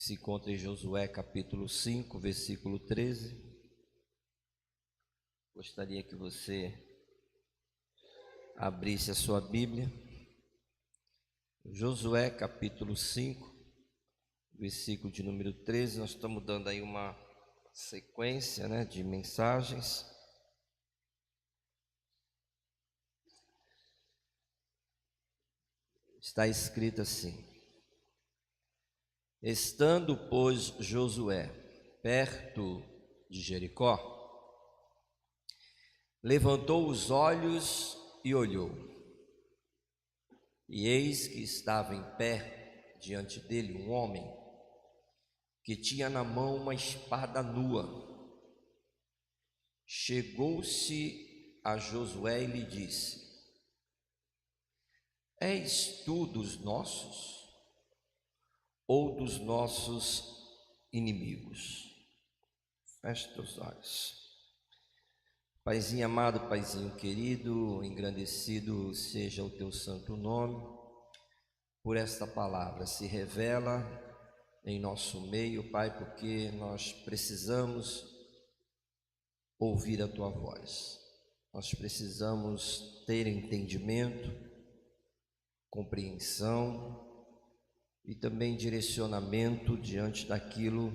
Se encontra em Josué capítulo 5, versículo 13. Gostaria que você abrisse a sua Bíblia. Josué capítulo 5, versículo de número 13. Nós estamos dando aí uma sequência, de mensagens. Está escrito assim: estando, pois, Josué perto de Jericó, levantou os olhos e olhou, e eis que estava em pé diante dele um homem que tinha na mão uma espada nua. Chegou-se a Josué e lhe disse: és tu dos nossos ou dos nossos inimigos? Feche teus olhos. Paizinho amado, Paizinho querido, engrandecido seja o teu santo nome, por esta palavra. Se revela em nosso meio, Pai, porque nós precisamos ouvir a tua voz. Nós precisamos ter entendimento, compreensão e também direcionamento diante daquilo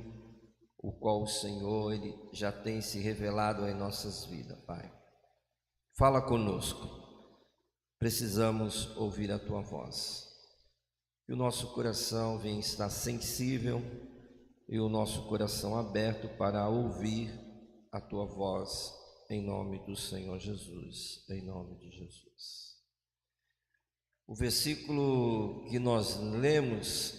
o qual o Senhor ele já tem se revelado em nossas vidas, Pai. Fala conosco, precisamos ouvir a tua voz. Que o nosso coração venha estar sensível e o nosso coração aberto para ouvir a tua voz, em nome do Senhor Jesus, em nome de Jesus. O versículo que nós lemos,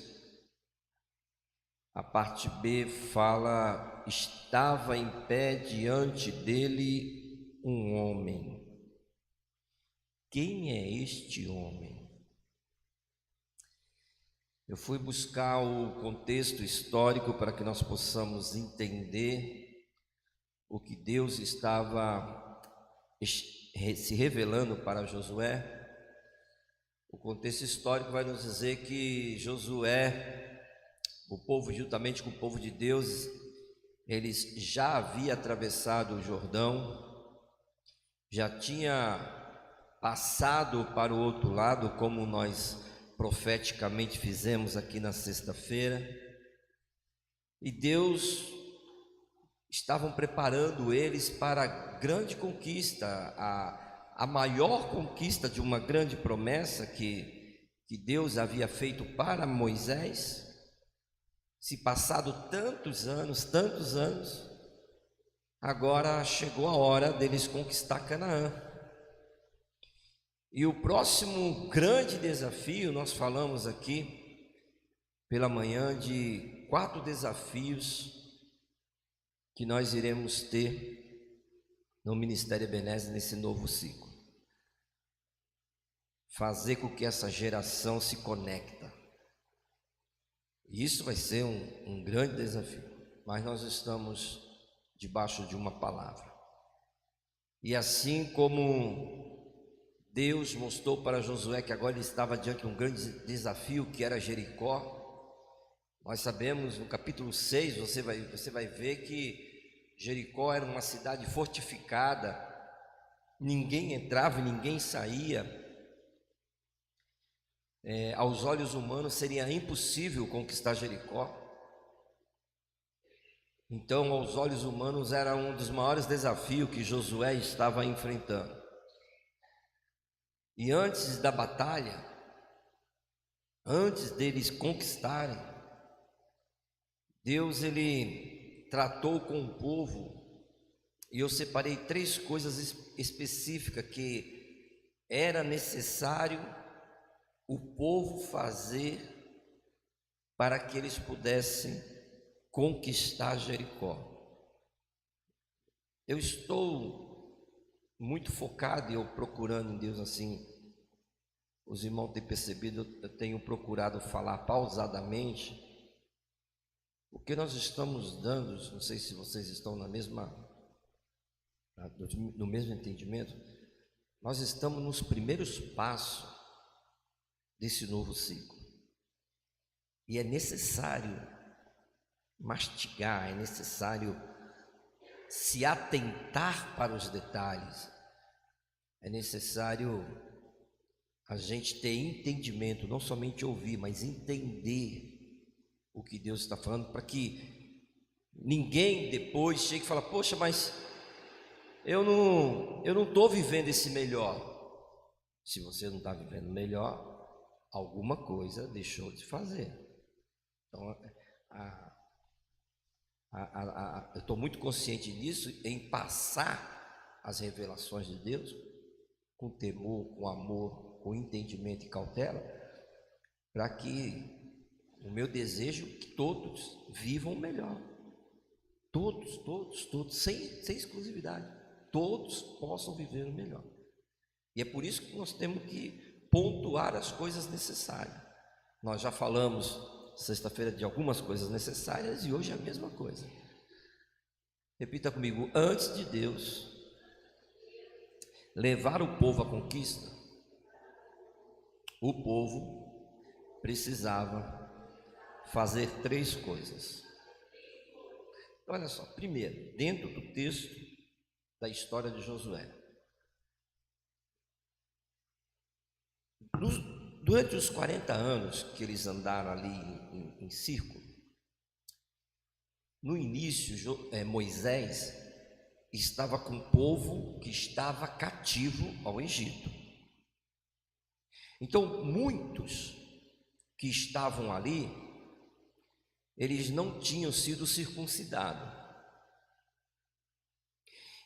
a parte B, fala: estava em pé diante dele um homem. Quem é este homem? Eu fui buscar o contexto histórico para que nós possamos entender o que Deus estava se revelando para Josué. O contexto histórico vai nos dizer que Josué, o povo, juntamente com o povo de Deus, eles já havia atravessado o Jordão, já tinha passado para o outro lado, como nós profeticamente fizemos aqui na sexta-feira, e Deus estavam preparando eles para a grande conquista, a maior conquista de uma grande promessa que Deus havia feito para Moisés. Se passado tantos anos, agora chegou a hora deles conquistar Canaã. E o próximo grande desafio, nós falamos aqui pela manhã de 4 desafios que nós iremos ter no Ministério Ebenezer nesse novo ciclo. Fazer com que essa geração se conecta. Isso vai ser um grande desafio, mas nós estamos debaixo de uma palavra. E assim como Deus mostrou para Josué que agora ele estava diante de um grande desafio, que era Jericó, nós sabemos, no capítulo 6, você vai ver que Jericó era uma cidade fortificada, ninguém entrava e ninguém saía. Aos olhos humanos seria impossível conquistar Jericó. Então, aos olhos humanos, era um dos maiores desafios que Josué estava enfrentando. E antes da batalha, antes deles conquistarem, Deus ele tratou com o povo, e eu separei 3 coisas específicas que era necessário o povo fazer para que eles pudessem conquistar Jericó. Eu estou muito focado e eu procurando em Deus assim. Os irmãos têm percebido, eu tenho procurado falar pausadamente, porque nós estamos dando, não sei se vocês estão no mesmo entendimento, nós estamos nos primeiros passos desse novo ciclo, e é necessário mastigar, é necessário se atentar para os detalhes, é necessário a gente ter entendimento, não somente ouvir, mas entender o que Deus está falando, para que ninguém depois chegue e fale: poxa, mas eu não estou vivendo esse melhor. Se você não está vivendo melhor, alguma coisa deixou de fazer. Então, eu estou muito consciente disso, em passar as revelações de Deus com temor, com amor, com entendimento e cautela, para que o meu desejo é que todos vivam melhor. Todos, sem exclusividade. Todos possam viver o melhor. E é por isso que nós temos que pontuar as coisas necessárias. Nós já falamos sexta-feira de algumas coisas necessárias e hoje é a mesma coisa. Repita comigo: antes de Deus levar o povo à conquista, o povo precisava fazer 3 coisas. Olha só, primeiro, dentro do texto da história de Josué, durante os 40 anos que eles andaram ali em círculo, no início Moisés estava com o povo que estava cativo ao Egito. Então muitos que estavam ali, eles não tinham sido circuncidados.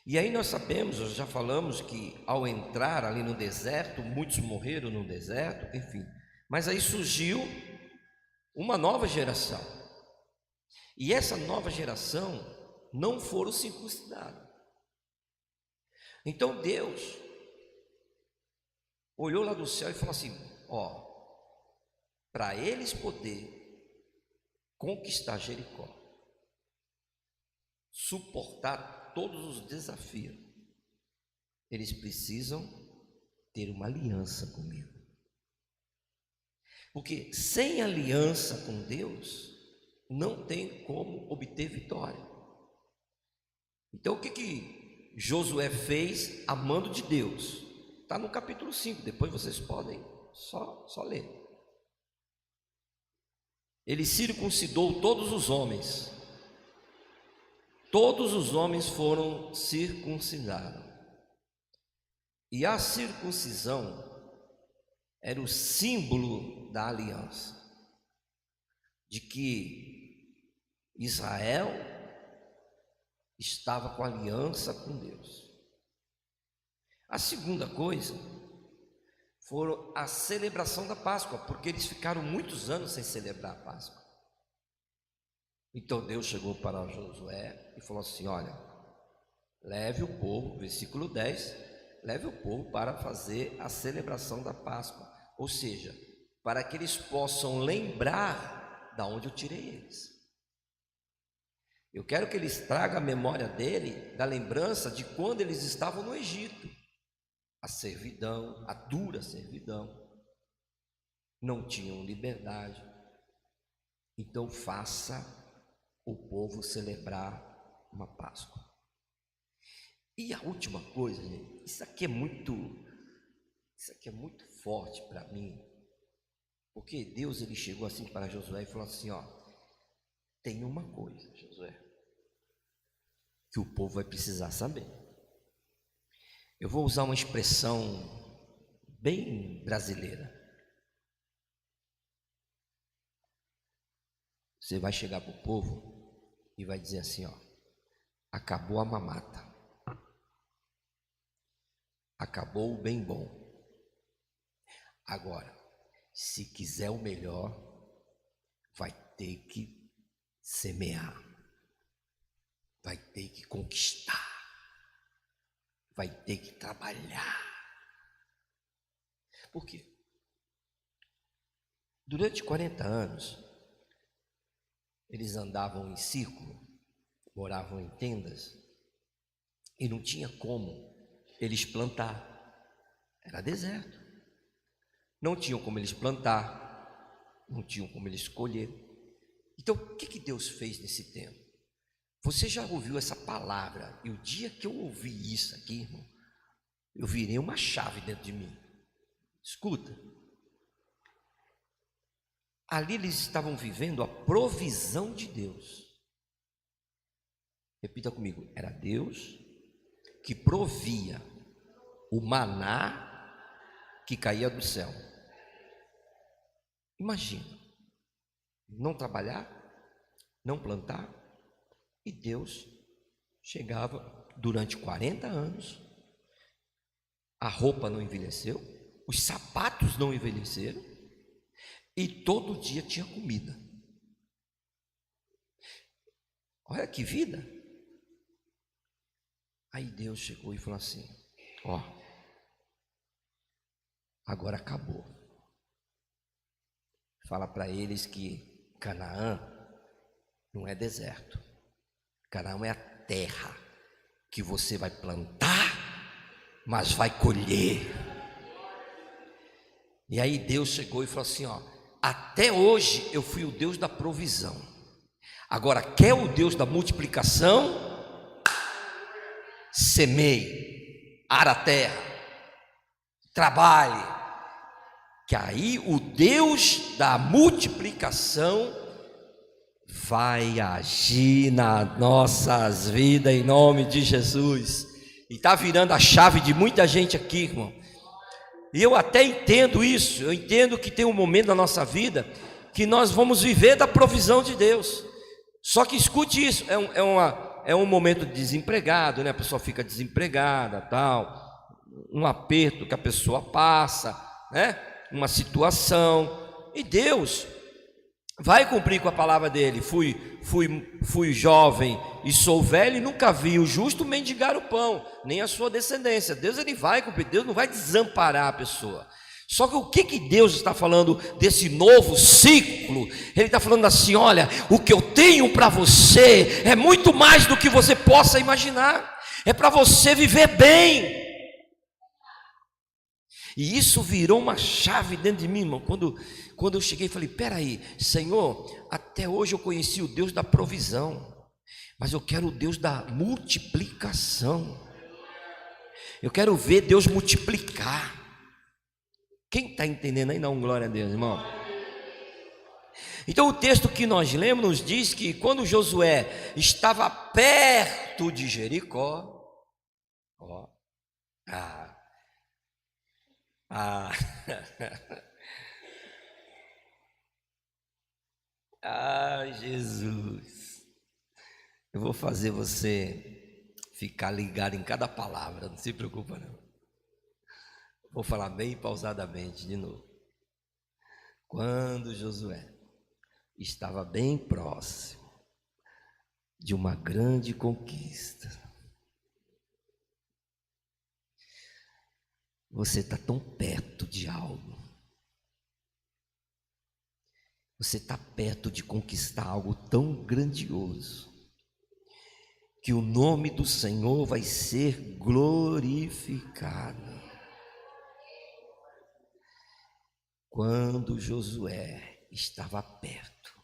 E aí nós sabemos, já falamos, que ao entrar ali no deserto, muitos morreram no deserto, enfim. Mas aí surgiu uma nova geração. E essa nova geração não foram circuncidados. Então Deus olhou lá do céu e falou assim: para eles poder conquistar Jericó, suportar todos os desafios, eles precisam ter uma aliança comigo. Porque sem aliança com Deus, não tem como obter vitória. Então o que Josué fez amando de Deus? Está no capítulo 5, depois vocês podem só ler. Ele circuncidou todos os homens. Todos os homens foram circuncidados. E a circuncisão era o símbolo da aliança, de que Israel estava com aliança com Deus. A segunda coisa foi a celebração da Páscoa, porque eles ficaram muitos anos sem celebrar a Páscoa. Então Deus chegou para Josué e falou assim: olha, leve o povo, versículo 10, leve o povo para fazer a celebração da Páscoa, ou seja, para que eles possam lembrar da onde eu tirei eles. Eu quero que eles tragam a memória dele, da lembrança de quando eles estavam no Egito, a servidão, a dura servidão, não tinham liberdade. Então faça o povo celebrar uma Páscoa. E a última coisa, gente, isso aqui é muito forte para mim, porque Deus ele chegou assim para Josué e falou assim: tem uma coisa, Josué, que o povo vai precisar saber. Eu vou usar uma expressão bem brasileira. Você vai chegar para o povo e vai dizer assim: acabou a mamata, acabou o bem bom. Agora, se quiser o melhor, vai ter que semear, vai ter que conquistar, vai ter que trabalhar. Por quê? Durante 40 anos, eles andavam em círculo, moravam em tendas, e não tinha como eles plantar, era deserto. Não tinham como eles plantar, não tinham como eles colher. Então, o que Deus fez nesse tempo? Você já ouviu essa palavra, e o dia que eu ouvi isso aqui, irmão, eu virei uma chave dentro de mim. Escuta, ali eles estavam vivendo a provisão de Deus. Repita comigo, era Deus que provia o maná que caía do céu. Imagina, não trabalhar, não plantar, e Deus chegava durante 40 anos, a roupa não envelheceu, os sapatos não envelheceram, e todo dia tinha comida. Olha que vida. Aí Deus chegou e falou assim: ó, agora acabou. Fala para eles que Canaã não é deserto. Canaã é a terra que você vai plantar, mas vai colher. E aí Deus chegou e falou assim: ó, até hoje eu fui o Deus da provisão. Agora quer o Deus da multiplicação? Semeie, ara a terra, trabalhe, que aí o Deus da multiplicação vai agir nas nossas vidas em nome de Jesus. E está virando a chave de muita gente aqui, irmão. E eu até entendo isso, eu entendo que tem um momento da nossa vida que nós vamos viver da provisão de Deus. Só que escute isso, é um momento de desempregado, né? A pessoa fica desempregada, tal, um aperto que a pessoa passa, né? Uma situação, e Deus vai cumprir com a palavra dele. Fui jovem e sou velho e nunca vi o justo mendigar o pão, nem a sua descendência. Deus, ele vai cumprir, Deus não vai desamparar a pessoa. Só que o que Deus está falando desse novo ciclo? Ele está falando assim: olha, o que eu tenho para você é muito mais do que você possa imaginar, é para você viver bem. E isso virou uma chave dentro de mim, irmão. Quando eu cheguei, falei: peraí, Senhor, até hoje eu conheci o Deus da provisão, mas eu quero o Deus da multiplicação. Eu quero ver Deus multiplicar. Quem está entendendo aí? Dá um glória a Deus, irmão. Então o texto que nós lemos nos diz que quando Josué estava perto de Jericó, Jesus, eu vou fazer você ficar ligado em cada palavra, não se preocupa não. Vou falar bem pausadamente de novo. Quando Josué estava bem próximo de uma grande conquista, você está tão perto de algo, você está perto de conquistar algo tão grandioso, que o nome do Senhor vai ser glorificado. Quando Josué estava perto,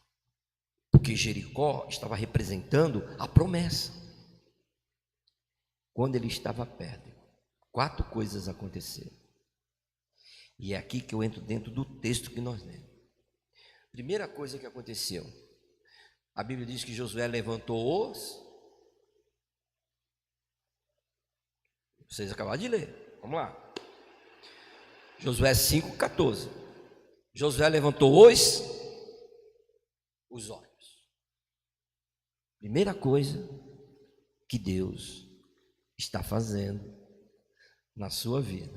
porque Jericó estava representando a promessa. Quando ele estava perto, 4 coisas aconteceram. E é aqui que eu entro dentro do texto que nós lemos. Primeira coisa que aconteceu, a Bíblia diz que Josué levantou os... Vocês acabaram de ler, vamos lá. Josué 5,14. Josué levantou os olhos. Primeira coisa que Deus está fazendo na sua vida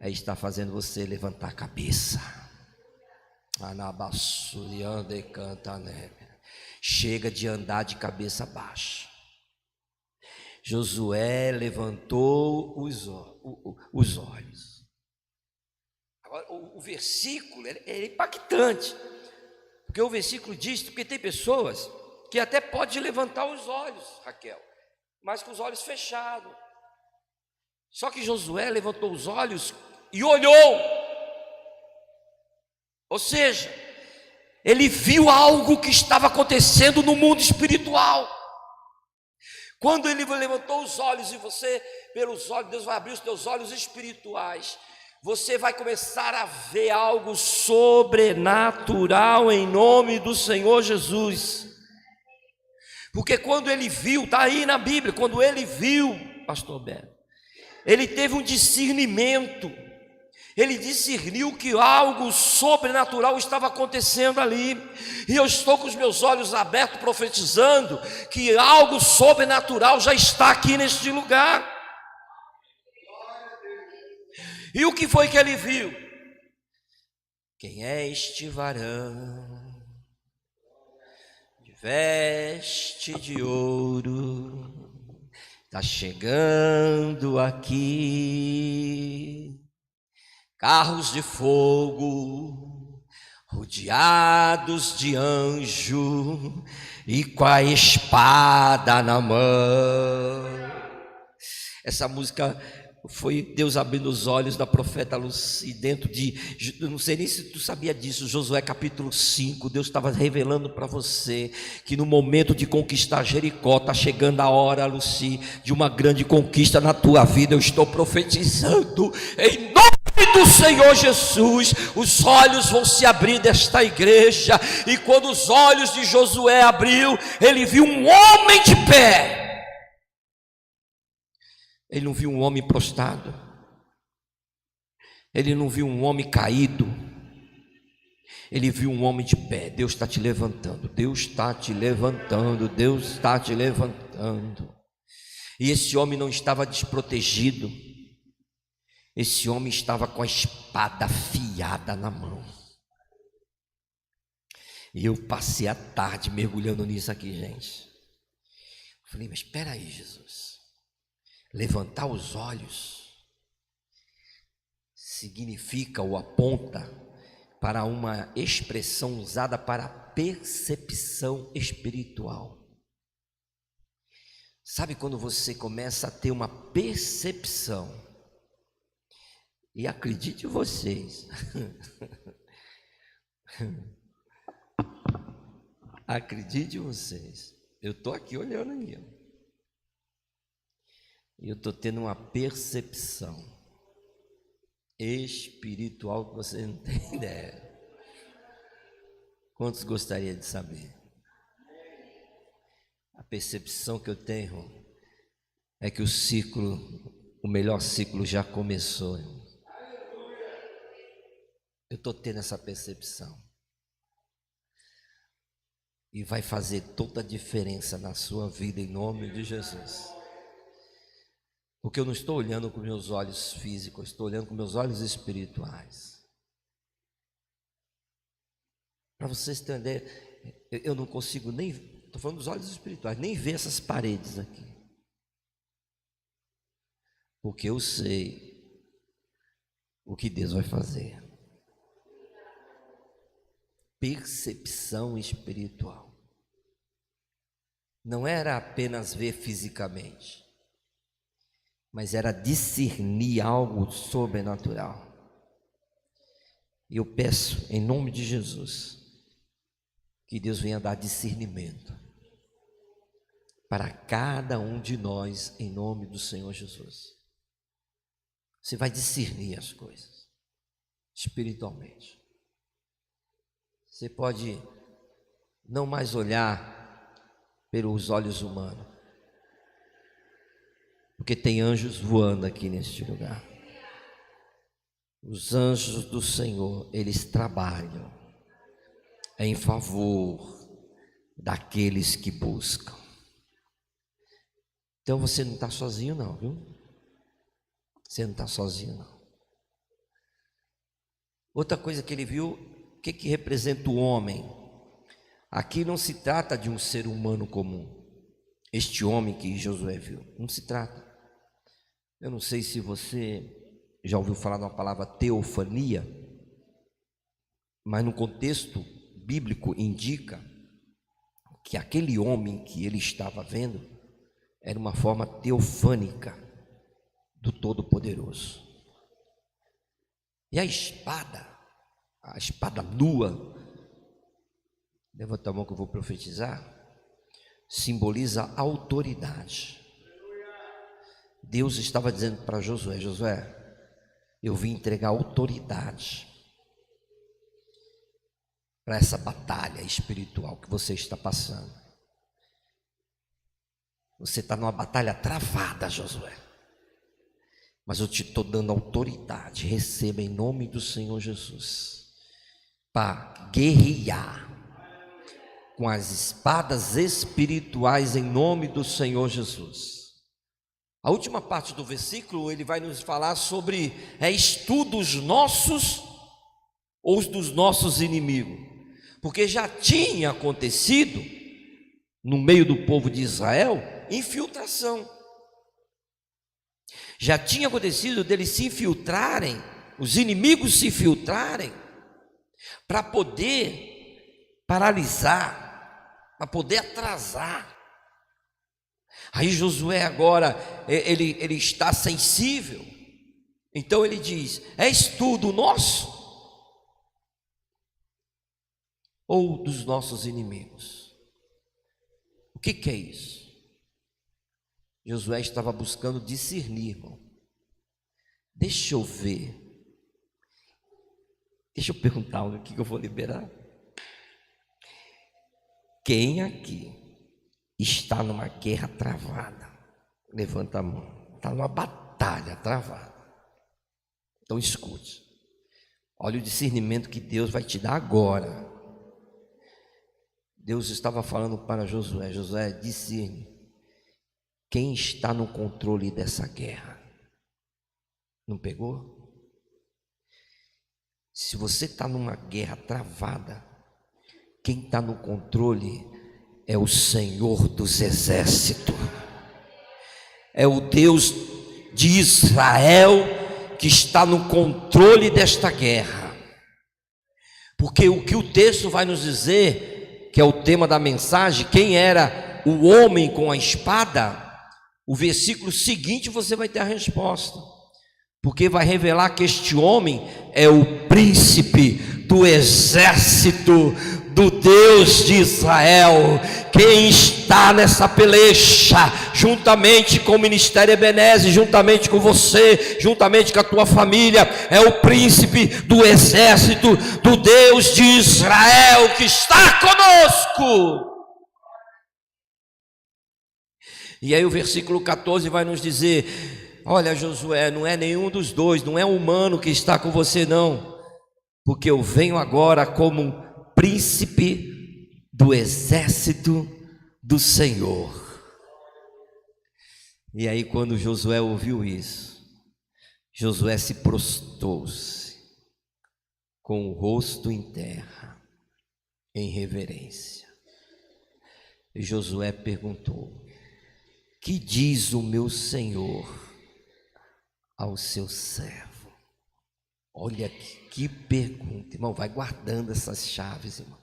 é estar fazendo você levantar a cabeça. Chega de andar de cabeça baixa. Josué levantou os olhos. Agora, o versículo é impactante, porque o versículo diz, porque tem pessoas que até podem levantar os olhos, Raquel, mas com os olhos fechados. Só que Josué levantou os olhos e olhou. Ou seja, ele viu algo que estava acontecendo no mundo espiritual. Quando ele levantou os olhos, e você, pelos olhos, Deus vai abrir os teus olhos espirituais, você vai começar a ver algo sobrenatural em nome do Senhor Jesus. Porque quando ele viu, está aí na Bíblia, quando ele viu, pastor Beto, ele teve um discernimento. Ele discerniu que algo sobrenatural estava acontecendo ali, e eu estou com os meus olhos abertos profetizando que algo sobrenatural já está aqui neste lugar. E o que foi que ele viu? Quem é este varão de veste de ouro, está chegando aqui, carros de fogo, rodeados de anjo, e com a espada na mão. Essa música foi Deus abrindo os olhos da profeta Luci, dentro de, eu não sei nem se tu sabia disso, Josué capítulo 5, Deus estava revelando para você, que no momento de conquistar Jericó, está chegando a hora, Luci, de uma grande conquista na tua vida. Eu estou profetizando, em nome do Senhor Jesus, os olhos vão se abrir desta igreja, e quando os olhos de Josué abriu, ele viu um homem de pé. Ele não viu um homem prostrado, ele não viu um homem caído, ele viu um homem de pé. Deus está te levantando, Deus está te levantando, Deus está te levantando. E esse homem não estava desprotegido, esse homem estava com a espada afiada na mão. E eu passei a tarde mergulhando nisso aqui, gente. Falei, mas espera aí, Jesus. Levantar os olhos significa ou aponta para uma expressão usada para percepção espiritual. Sabe quando você começa a ter uma percepção? E acredite vocês, acredite vocês, eu estou aqui olhando aqui, e eu estou tendo uma percepção espiritual que você não tem ideia. Quantos gostaria de saber? A percepção que eu tenho é que o melhor ciclo já começou. Eu estou tendo essa percepção, e vai fazer toda a diferença na sua vida em nome de Jesus. Porque eu não estou olhando com meus olhos físicos, eu estou olhando com meus olhos espirituais. Para vocês entenderem, eu não consigo nem, estou falando dos olhos espirituais, nem ver essas paredes aqui. Porque eu sei o que Deus vai fazer. Percepção espiritual. Não era apenas ver fisicamente, mas era discernir algo sobrenatural. E eu peço, em nome de Jesus, que Deus venha dar discernimento para cada um de nós, em nome do Senhor Jesus. Você vai discernir as coisas espiritualmente. Você pode não mais olhar pelos olhos humanos, porque tem anjos voando aqui neste lugar. Os anjos do Senhor, eles trabalham em favor daqueles que buscam. Então você não está sozinho não, viu? Você não está sozinho não. Outra coisa que ele viu, o que representa o homem? Aqui não se trata de um ser humano comum. Este homem que Josué viu, não se trata. Eu não sei se você já ouviu falar de uma palavra teofania, mas no contexto bíblico indica que aquele homem que ele estava vendo era uma forma teofânica do Todo-Poderoso. E a espada nua, levanta a mão que eu vou profetizar, simboliza autoridade. Deus estava dizendo para Josué: Josué, eu vim entregar autoridade para essa batalha espiritual que você está passando. Você está numa batalha travada, Josué, mas eu te estou dando autoridade. Receba em nome do Senhor Jesus, para guerrear com as espadas espirituais em nome do Senhor Jesus. A última parte do versículo, ele vai nos falar sobre estudos nossos ou os dos nossos inimigos, porque já tinha acontecido no meio do povo de Israel infiltração. Já tinha acontecido deles se infiltrarem, os inimigos se infiltrarem, para poder paralisar, para poder atrasar. Aí Josué agora, ele está sensível, então ele diz: és tu do nosso ou dos nossos inimigos? O que é isso? Josué estava buscando discernir, irmão. Deixa eu ver, deixa eu perguntar o que eu vou liberar. Quem aqui está numa guerra travada? Levanta a mão. Está numa batalha travada. Então escute. Olha o discernimento que Deus vai te dar agora. Deus estava falando para Josué: Josué, discerne quem está no controle dessa guerra. Não pegou? Se você está numa guerra travada, quem está no controle é o Senhor dos exércitos, é o Deus de Israel que está no controle desta guerra. Porque o que o texto vai nos dizer, que é o tema da mensagem, quem era o homem com a espada, o versículo seguinte você vai ter a resposta, porque vai revelar que este homem é o príncipe do exército do Deus de Israel. Quem está nessa peleja, juntamente com o Ministério Ebenezer, juntamente com você, juntamente com a tua família, é o príncipe do exército do Deus de Israel que está conosco. E aí o versículo 14 vai nos dizer: olha, Josué, não é nenhum dos dois, não é um humano que está com você não, porque eu venho agora como príncipe do exército do Senhor. E aí quando Josué ouviu isso, Josué se prostrou-se com o rosto em terra, em reverência. E Josué perguntou: que diz o meu Senhor ao seu servo? Olha que pergunta, irmão. Vai guardando essas chaves, irmão.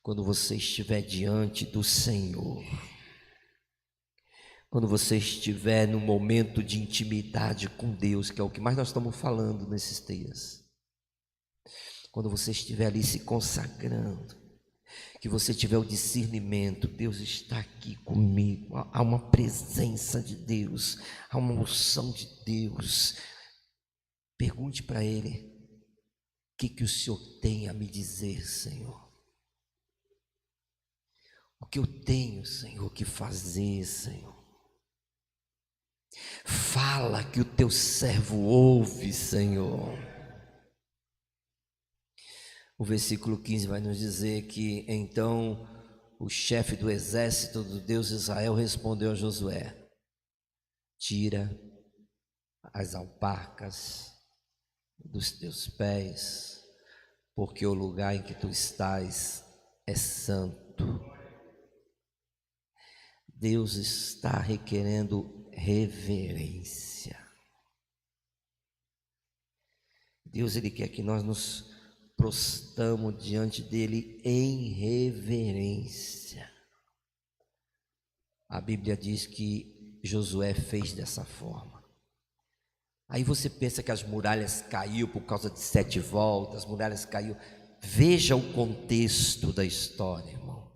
Quando você estiver diante do Senhor, quando você estiver no momento de intimidade com Deus, que é o que mais nós estamos falando nesses dias, quando você estiver ali se consagrando, que você tiver o discernimento: Deus está aqui comigo, há uma presença de Deus, há uma unção de Deus. Pergunte para Ele: o que o Senhor tem a me dizer, Senhor? O que eu tenho, Senhor, que fazer, Senhor? Fala que o teu servo ouve, Senhor. O versículo 15 vai nos dizer que então o chefe do exército do Deus de Israel respondeu a Josué: tira as alparcas dos teus pés, porque o lugar em que tu estás é santo. Deus está requerendo reverência. Deus, Ele quer que nós nos prostramos diante dele em reverência. A Bíblia diz que Josué fez dessa forma. Aí você pensa que as muralhas caíram por causa de 7 voltas, as muralhas caíram. Veja o contexto da história, irmão.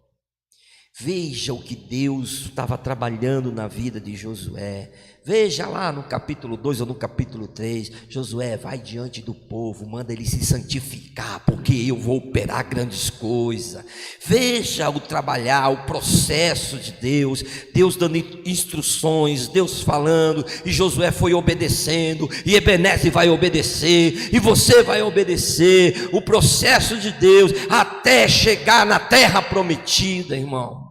Veja o que Deus estava trabalhando na vida de Josué. Veja lá no capítulo 2 ou no capítulo 3, Josué vai diante do povo, manda ele se santificar, porque eu vou operar grandes coisas. Veja o trabalhar, o processo de Deus, Deus dando instruções, Deus falando, e Josué foi obedecendo, e Ebenezer vai obedecer, e você vai obedecer, o processo de Deus, até chegar na terra prometida, irmão.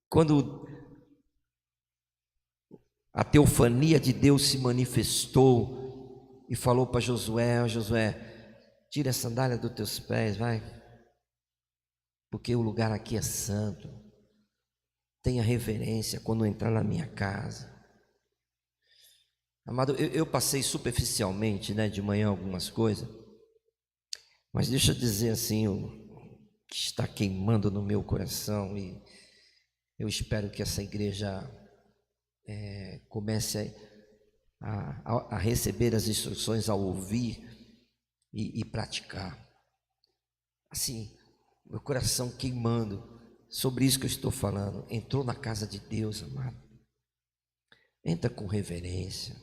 Quando a teofania de Deus se manifestou e falou para Josué: Josué, tira a sandália dos teus pés, vai, porque o lugar aqui é santo. Tenha reverência quando entrar na minha casa. Amado, eu passei superficialmente, de manhã algumas coisas, mas deixa eu dizer assim, o que está queimando no meu coração, e eu espero que essa igreja comece a receber as instruções, a ouvir e praticar. Assim, meu coração queimando sobre isso que eu estou falando. Entrou na casa de Deus, amado, entra com reverência.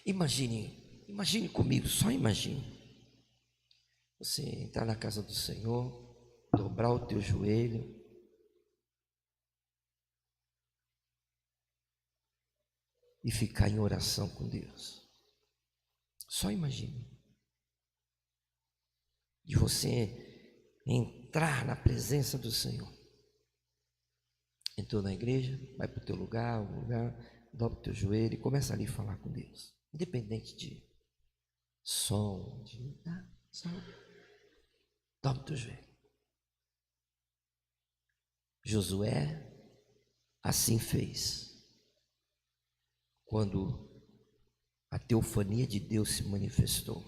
Imagine comigo, só imagine você entrar na casa do Senhor, dobrar o teu joelho e ficar em oração com Deus. Só imagine. De você entrar na presença do Senhor. Entrou na igreja, vai para o teu lugar, dobra o teu joelho e começa ali a falar com Deus. Independente de som, dobra o teu joelho. Josué assim fez. Quando a teofania de Deus se manifestou.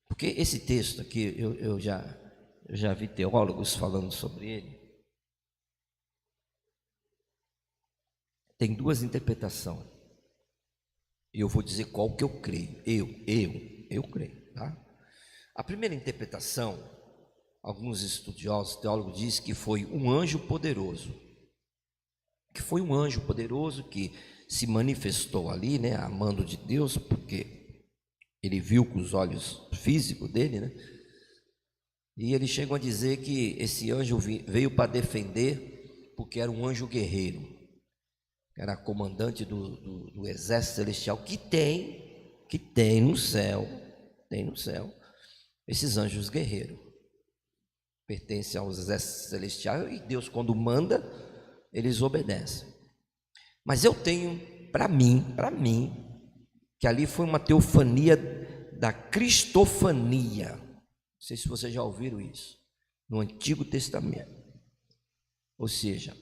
Porque esse texto aqui, eu já vi teólogos falando sobre ele. Tem duas interpretações. E eu vou dizer qual que eu creio. Eu creio, tá? A primeira interpretação, alguns estudiosos, teólogos dizem que foi um anjo poderoso. Que foi um anjo poderoso que se manifestou ali, a mando de Deus, porque ele viu com os olhos físicos dele, e eles chegam a dizer que esse anjo veio para defender, porque era um anjo guerreiro, era comandante do exército celestial, que tem no céu, esses anjos guerreiros, pertencem aos exércitos celestiais, e Deus, quando manda, eles obedecem. Mas eu tenho para mim, que ali foi uma teofania da cristofania. Não sei se vocês já ouviram isso no Antigo Testamento. Ou seja,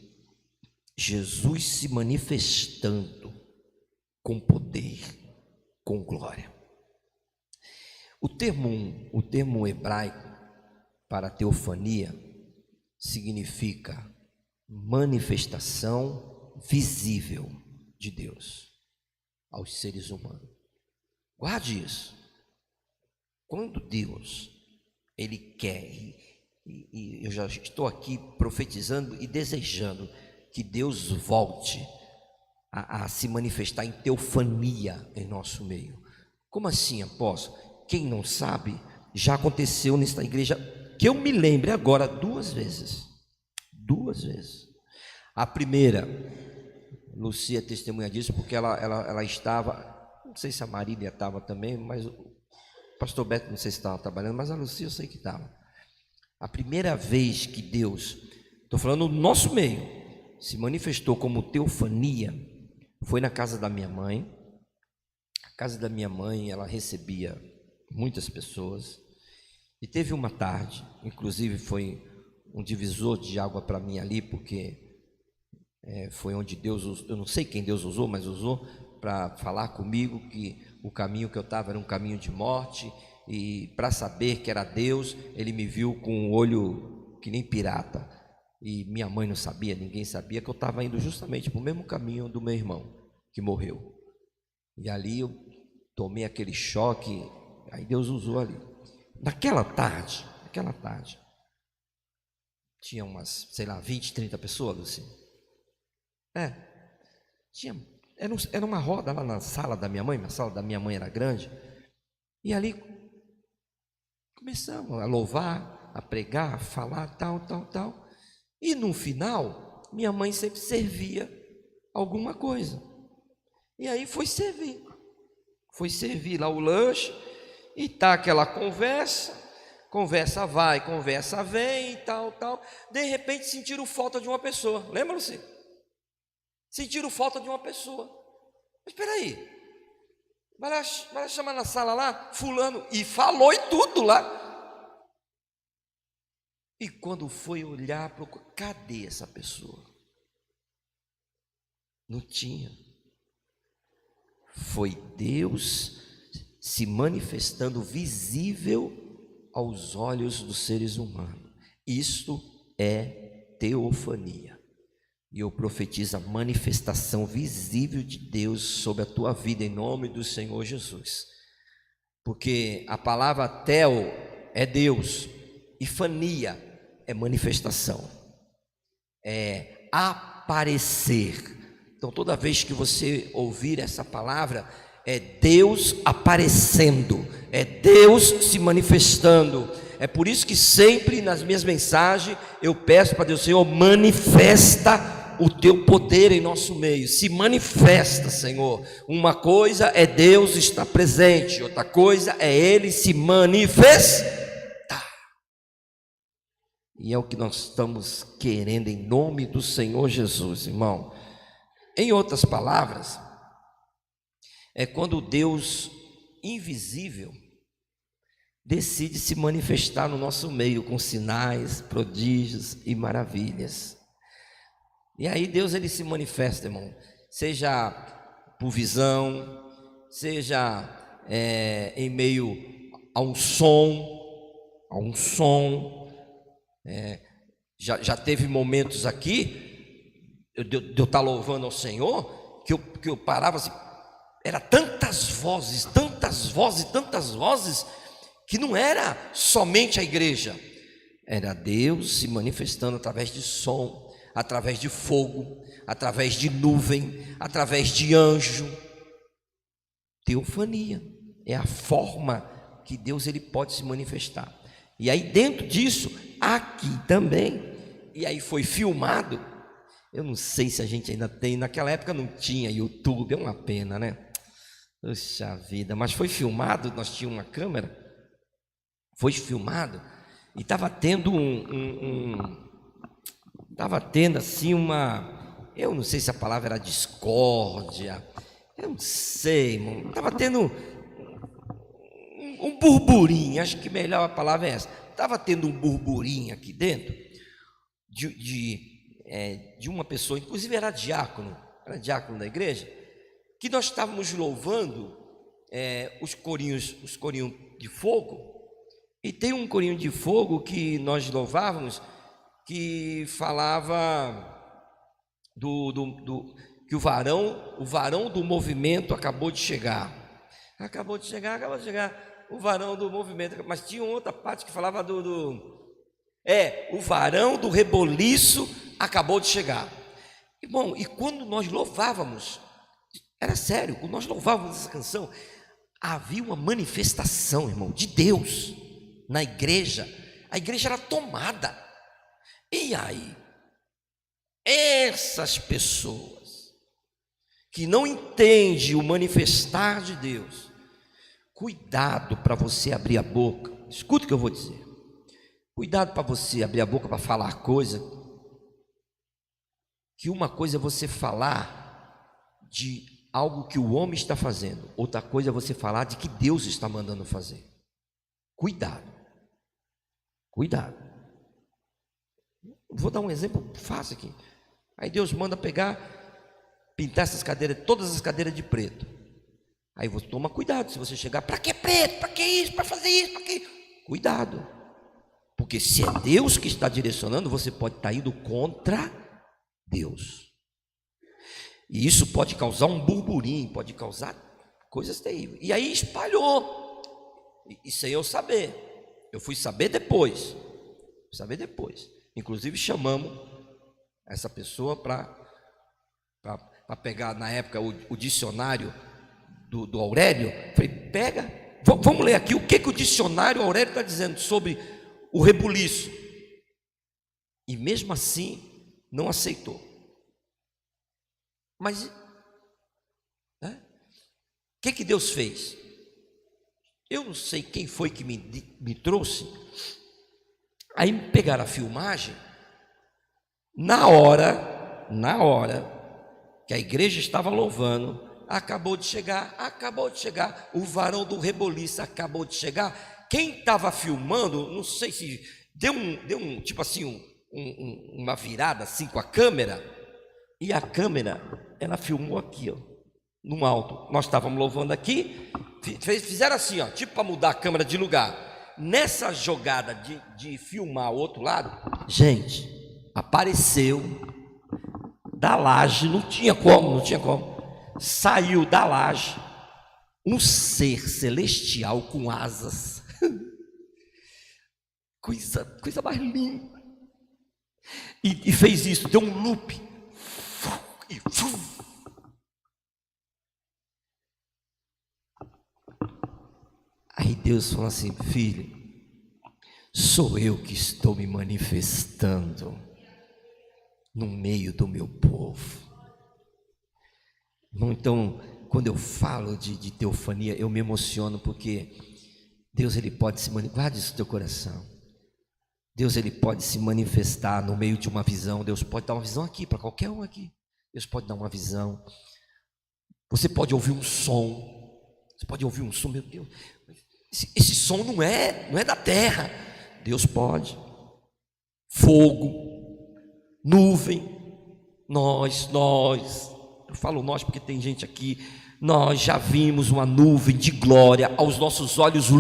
Jesus se manifestando com poder, com glória. O termo hebraico para teofania significa manifestação visível de Deus aos seres humanos. Guarde isso. Quando Deus, Ele quer, e eu já estou aqui profetizando e desejando que Deus volte a se manifestar em teofania em nosso meio. Como assim, apóstolo? Quem não sabe, já aconteceu nesta igreja, que eu me lembre agora, duas vezes. A primeira, Lucia testemunha disso, porque ela estava, não sei se a Marília estava também, mas o pastor Beto não sei se estava trabalhando, mas a Lucia eu sei que estava. A primeira vez que Deus, estou falando no nosso meio, se manifestou como teofania, foi na casa da minha mãe. A casa da minha mãe, ela recebia muitas pessoas, e teve uma tarde, inclusive foi um divisor de água para mim ali, porque foi onde Deus usou, eu não sei quem Deus usou, mas usou para falar comigo que o caminho que eu estava era um caminho de morte, e para saber que era Deus, Ele me viu com um olho que nem pirata, e minha mãe não sabia, ninguém sabia, que eu estava indo justamente para o mesmo caminho do meu irmão, que morreu. E ali eu tomei aquele choque, Aí Deus usou ali. Naquela tarde, tinha umas, sei lá, 20, 30 pessoas, Luciano. Era uma roda lá na sala da minha mãe, a sala da minha mãe era grande. E ali começamos a louvar, a pregar, a falar, tal. E no final, minha mãe sempre servia alguma coisa. E aí foi servir lá o lanche, e tá aquela conversa vai, conversa vem e tal. De repente sentiram falta de uma pessoa, lembram-se? Sentiram falta de uma pessoa. Mas espera aí, vai lá chamar na sala lá, fulano, e falou e tudo lá. E quando foi olhar, cadê essa pessoa? Não tinha. Foi Deus se manifestando visível aos olhos dos seres humanos. Isto é teofania. E eu profetizo a manifestação visível de Deus sobre a tua vida, em nome do Senhor Jesus. Porque a palavra teo é Deus, e fania é manifestação, é aparecer. Então toda vez que você ouvir essa palavra, é Deus aparecendo, é Deus se manifestando. É por isso que sempre nas minhas mensagens eu peço para Deus: Senhor, manifesta o teu poder em nosso meio, se manifesta, Senhor. Uma coisa é Deus estar presente, outra coisa é Ele se manifestar. E é o que nós estamos querendo em nome do Senhor Jesus, irmão. Em outras palavras, é quando Deus invisível decide se manifestar no nosso meio com sinais, prodígios e maravilhas. E aí Deus, ele se manifesta, irmão, seja por visão, seja em meio a um som. Já teve momentos aqui de eu estar louvando ao Senhor, que eu parava assim, era tantas vozes, que não era somente a igreja, era Deus se manifestando através de som, através de fogo, através de nuvem, através de anjo. Teofania é a forma que Deus ele pode se manifestar. E aí dentro disso, aqui também, e aí foi filmado. Eu não sei se a gente ainda tem, naquela época não tinha YouTube, é uma pena, né? Puxa vida, mas foi filmado, nós tínhamos uma câmera, foi filmado, e estava tendo estava tendo assim eu não sei se a palavra era discórdia, eu não sei, irmão, estava tendo um burburinho, acho que melhor a palavra é essa, estava tendo um burburinho aqui dentro, de uma pessoa, inclusive era diácono da igreja, que nós estávamos louvando os corinhos de fogo, e tem um corinho de fogo que nós louvávamos, que falava que o varão do movimento acabou de chegar, o varão do movimento, mas tinha outra parte que falava o varão do reboliço acabou de chegar. E bom, e quando nós louvávamos, era sério, quando nós louvávamos essa canção, havia uma manifestação, irmão, de Deus na igreja. A igreja era tomada. E aí, essas pessoas que não entendem o manifestar de Deus, cuidado para você abrir a boca. Escuta o que eu vou dizer. Cuidado para você abrir a boca para falar coisa, que uma coisa é você falar de algo que o homem está fazendo, outra coisa é você falar de que Deus está mandando fazer. Cuidado. Vou dar um exemplo fácil aqui. Aí Deus manda pintar essas cadeiras, todas as cadeiras de preto. Aí você toma cuidado, se você chegar, para que preto? Para que isso? Para fazer isso? Para que? Cuidado. Porque se é Deus que está direcionando, você pode estar indo contra Deus. E isso pode causar um burburinho, pode causar coisas terríveis. E aí espalhou. e sem eu saber. Eu fui saber depois. Inclusive chamamos essa pessoa para pegar na época o dicionário do Aurélio. Falei, pega, vamos ler aqui o que o dicionário Aurélio está dizendo sobre o rebuliço. E mesmo assim não aceitou. Mas o que Deus fez? Eu não sei quem foi que me trouxe. Aí me pegaram a filmagem. Na hora que a igreja estava louvando, acabou de chegar, o varão do reboliço acabou de chegar. Quem estava filmando, não sei se deu um tipo assim, uma virada assim com a câmera, e a câmera, ela filmou aqui, ó, no alto. Nós estávamos louvando aqui, fizeram assim, ó, tipo para mudar a câmera de lugar. Nessa jogada de filmar o outro lado, gente, apareceu da laje, não tinha como, saiu da laje um ser celestial com asas, coisa mais linda, e fez isso, deu um loop, e aí Deus falou assim, filho, sou eu que estou me manifestando no meio do meu povo. Então, quando eu falo de teofania, eu me emociono, porque Deus, ele pode se manifestar, guarde isso no teu coração. Deus, ele pode se manifestar no meio de uma visão. Deus pode dar uma visão aqui, para qualquer um aqui. Deus pode dar uma visão. Você pode ouvir um som. Você pode ouvir um som, meu Deus, esse som não é da terra. Deus pode. Fogo, nuvem, nós, eu falo nós porque tem gente aqui, nós já vimos uma nuvem de glória aos nossos olhos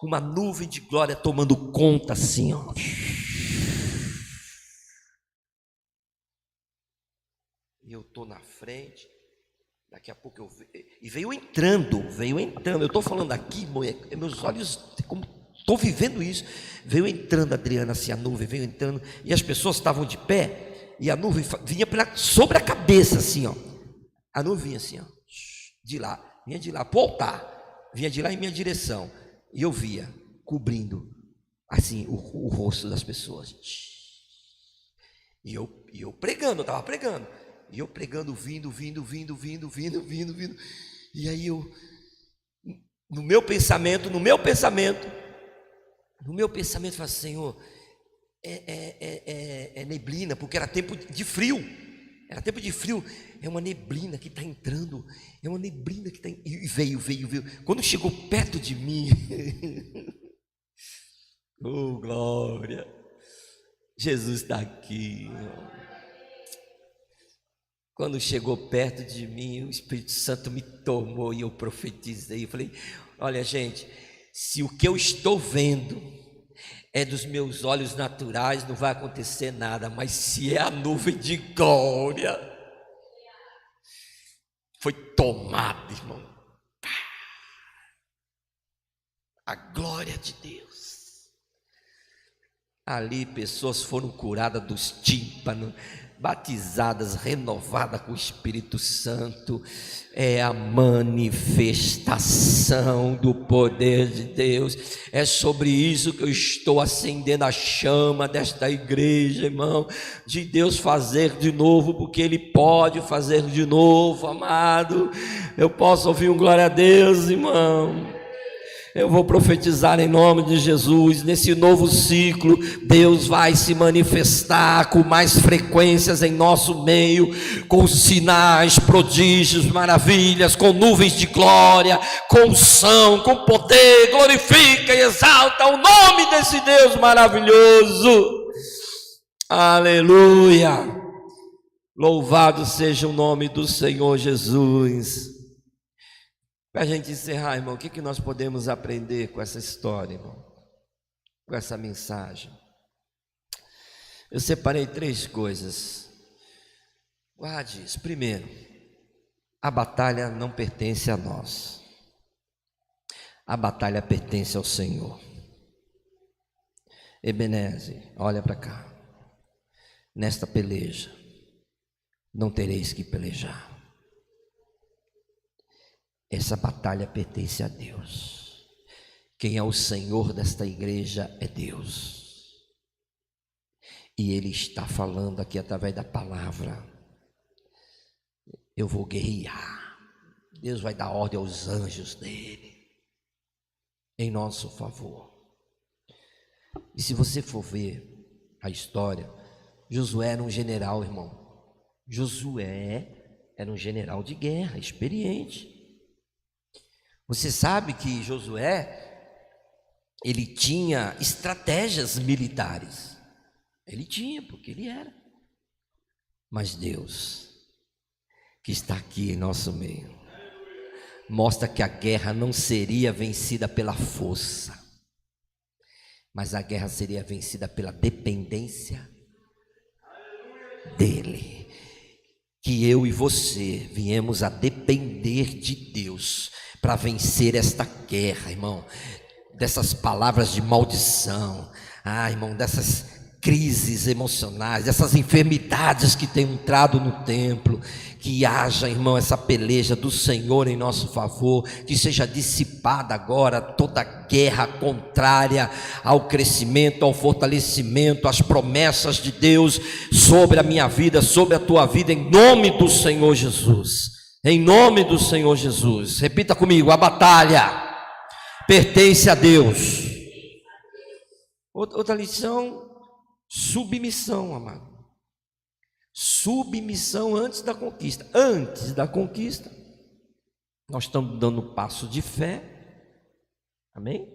uma nuvem de glória tomando conta assim, ó. E eu estou na frente, daqui a pouco e veio entrando, eu estou falando aqui, meus olhos, como estou vivendo isso, veio entrando, Adriana, assim, a nuvem veio entrando, e as pessoas estavam de pé, e a nuvem vinha sobre a cabeça, assim, ó. A nuvem vinha assim, ó, vinha de lá para o altar, vinha de lá em minha direção, e eu via, cobrindo, assim, o rosto das pessoas, e eu pregando, eu estava pregando, e eu pregando, vindo, e aí eu, no meu pensamento, falei, Senhor, é neblina, porque era tempo de frio, é uma neblina que está entrando, e veio, quando chegou perto de mim, oh glória, Jesus está aqui. Quando chegou perto de mim, o Espírito Santo me tomou e eu profetizei. Eu falei, olha gente, se o que eu estou vendo é dos meus olhos naturais, não vai acontecer nada, mas se é a nuvem de glória, foi tomado, irmão, a glória de Deus. Ali pessoas foram curadas dos tímpanos, batizadas, renovadas com o Espírito Santo. É a manifestação do poder de Deus. É sobre isso que eu estou acendendo a chama desta igreja, irmão, de Deus fazer de novo, porque Ele pode fazer de novo, amado. Eu posso ouvir um glória a Deus, irmão. Eu vou profetizar em nome de Jesus, nesse novo ciclo, Deus vai se manifestar com mais frequências em nosso meio, com sinais, prodígios, maravilhas, com nuvens de glória, com unção, com poder. Glorifica e exalta o nome desse Deus maravilhoso. Aleluia. Louvado seja o nome do Senhor Jesus. Para a gente encerrar, irmão, o que nós podemos aprender com essa história, irmão? Com essa mensagem? Eu separei 3 coisas. Guarde isso. Primeiro, a batalha não pertence a nós. A batalha pertence ao Senhor. Ebenezer, olha para cá. Nesta peleja, não tereis que pelejar. Essa batalha pertence a Deus. Quem é o Senhor desta igreja é Deus. E Ele está falando aqui através da palavra. Eu vou guerrear. Deus vai dar ordem aos anjos dele em nosso favor. E se você for ver a história, Josué era um general, irmão. Josué era um general de guerra, experiente. Você sabe que Josué, ele tinha estratégias militares. Ele tinha, porque ele era. Mas Deus, que está aqui em nosso meio, mostra que a guerra não seria vencida pela força, mas a guerra seria vencida pela dependência dele. Que eu e você viemos a depender de Deus para vencer esta guerra, irmão. Dessas palavras de maldição, irmão, dessas crises emocionais, dessas enfermidades que têm entrado no templo. Que haja, irmão, essa peleja do Senhor em nosso favor, que seja dissipada agora toda guerra contrária ao crescimento, ao fortalecimento, às promessas de Deus sobre a minha vida, sobre a tua vida, em nome do Senhor Jesus. Em nome do Senhor Jesus. Repita comigo: a batalha pertence a Deus. Outra lição: submissão, amado. Submissão antes da conquista. Antes da conquista, nós estamos dando um passo de fé. Amém?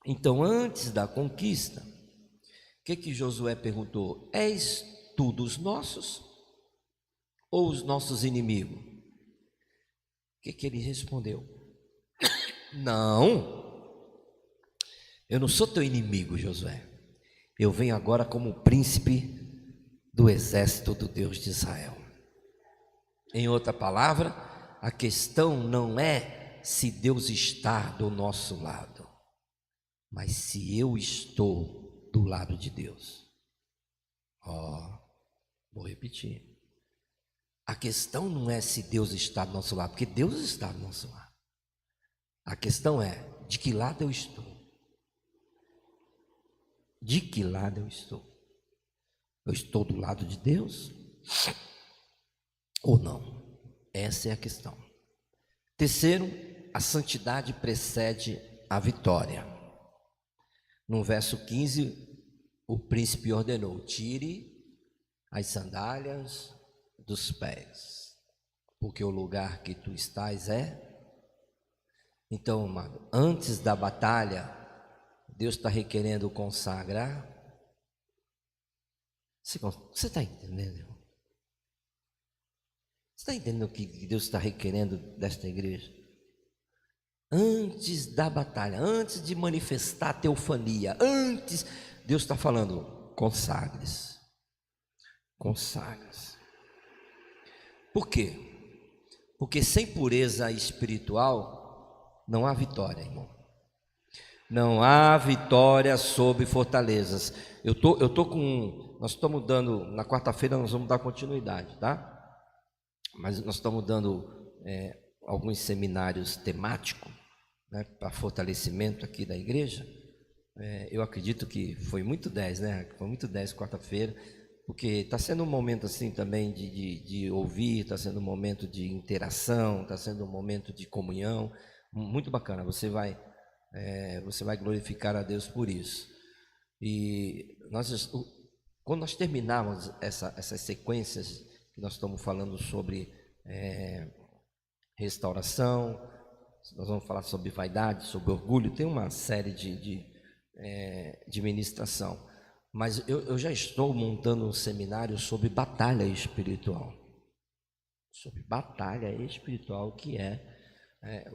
Então, antes da conquista, o que Josué perguntou? És tu dos nossos ou os nossos inimigos? O que ele respondeu? Não, eu não sou teu inimigo, Josué. Eu venho agora como príncipe do exército do Deus de Israel. Em outra palavra, a questão não é se Deus está do nosso lado, mas se eu estou do lado de Deus. Vou repetir. A questão não é se Deus está do nosso lado, porque Deus está do nosso lado. A questão é de que lado eu estou. De que lado eu estou? Eu estou do lado de Deus ou não? Essa é a questão. Terceiro, a santidade precede a vitória. No verso 15, o príncipe ordenou: tire as sandálias dos pés, porque o lugar que tu estás é. Então, amado, antes da batalha, Deus está requerendo consagrar. Você está entendendo, irmão? Você está entendendo o que Deus está requerendo desta igreja? Antes da batalha, antes de manifestar a teofania, antes, Deus está falando: consagres. Consagres. Por quê? Porque sem pureza espiritual não há vitória, irmão. Não há vitória sobre fortalezas. Nós estamos dando, na quarta-feira nós vamos dar continuidade, tá? Mas nós estamos dando alguns seminários temáticos, né, para fortalecimento aqui da igreja. Eu acredito que foi muito 10, né? Foi muito 10 quarta-feira, porque está sendo um momento assim também de ouvir, está sendo um momento de interação, está sendo um momento de comunhão, muito bacana. Você vai glorificar a Deus por isso. E quando nós terminarmos essas sequências que nós estamos falando sobre restauração, nós vamos falar sobre vaidade, sobre orgulho, tem uma série de ministração. Mas eu já estou montando um seminário sobre batalha espiritual. Sobre batalha espiritual, que é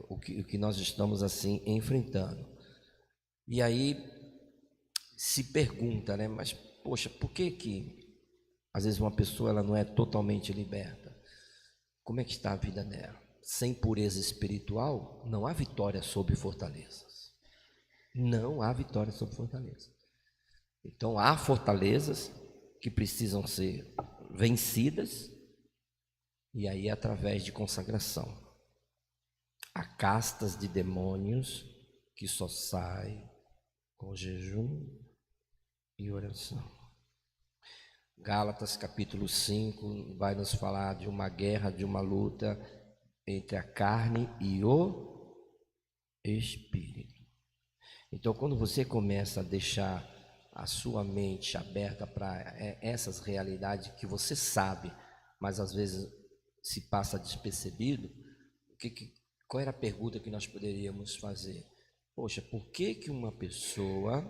o que nós estamos assim enfrentando. E aí se pergunta, né? Mas poxa, por que às vezes uma pessoa ela não é totalmente liberta? Como é que está a vida dela? sem pureza espiritual, não há vitória sobre fortalezas. Não há vitória sobre fortalezas. Então, há fortalezas que precisam ser vencidas, e aí através de consagração. Há castas de demônios que só saem com jejum e oração. Gálatas capítulo 5 vai nos falar de uma guerra, de uma luta entre a carne e o espírito. Então, quando você começa a deixar a sua mente aberta para essas realidades que você sabe, mas às vezes se passa despercebido, qual era a pergunta que nós poderíamos fazer? Poxa, por que uma pessoa,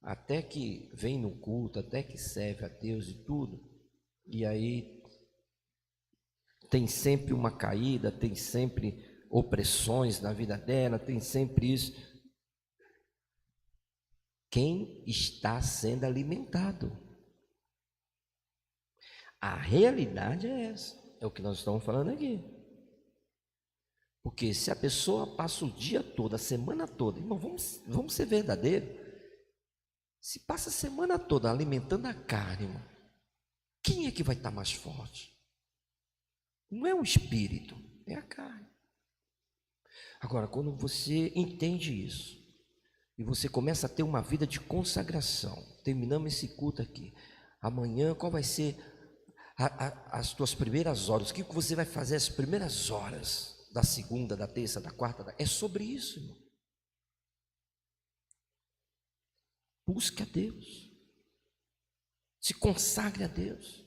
até que vem no culto, até que serve a Deus e tudo, e aí tem sempre uma caída, tem sempre opressões na vida dela, tem sempre isso? Quem está sendo alimentado? A realidade é essa, é o que nós estamos falando aqui. Porque se a pessoa passa o dia todo, a semana toda, irmão, vamos ser verdadeiros. Se passa a semana toda alimentando a carne, irmão, quem é que vai estar mais forte? Não é o espírito, é a carne. Agora, quando você entende isso, e você começa a ter uma vida de consagração, terminamos esse culto aqui, amanhã qual vai ser as tuas primeiras horas? O que você vai fazer as primeiras horas da segunda, da terça, da quarta? É sobre isso, irmão. Busque a Deus, se consagre a Deus.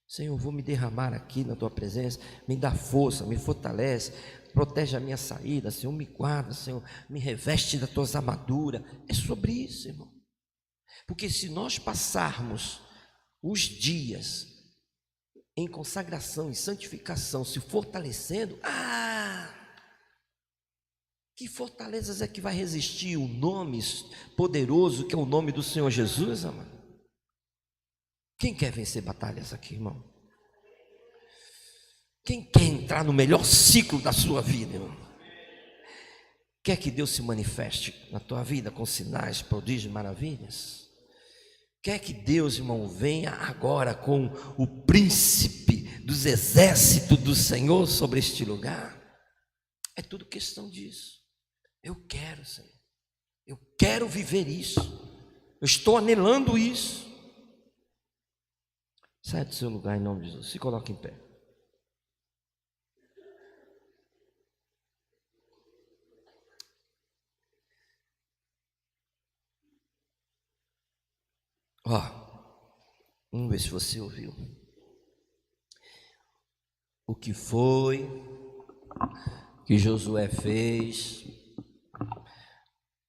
Senhor, vou me derramar aqui na tua presença, me dá força, me fortalece, protege a minha saída, Senhor, me guarda, Senhor, me reveste das tuas armaduras. É sobre isso, irmão. Porque se nós passarmos os dias em consagração e santificação, se fortalecendo, que fortalezas é que vai resistir o nome poderoso que é o nome do Senhor Jesus, amado? Quem quer vencer batalhas aqui, irmão? Quem quer entrar no melhor ciclo da sua vida, irmão? Quer que Deus se manifeste na tua vida com sinais, prodígios e maravilhas? Quer que Deus, irmão, venha agora com o príncipe dos exércitos do Senhor sobre este lugar? É tudo questão disso. Eu quero, Senhor. Eu quero viver isso. Eu estou anelando isso. Sai do seu lugar em nome de Jesus. Se coloque em pé. Vamos ver se você ouviu. O que foi que Josué fez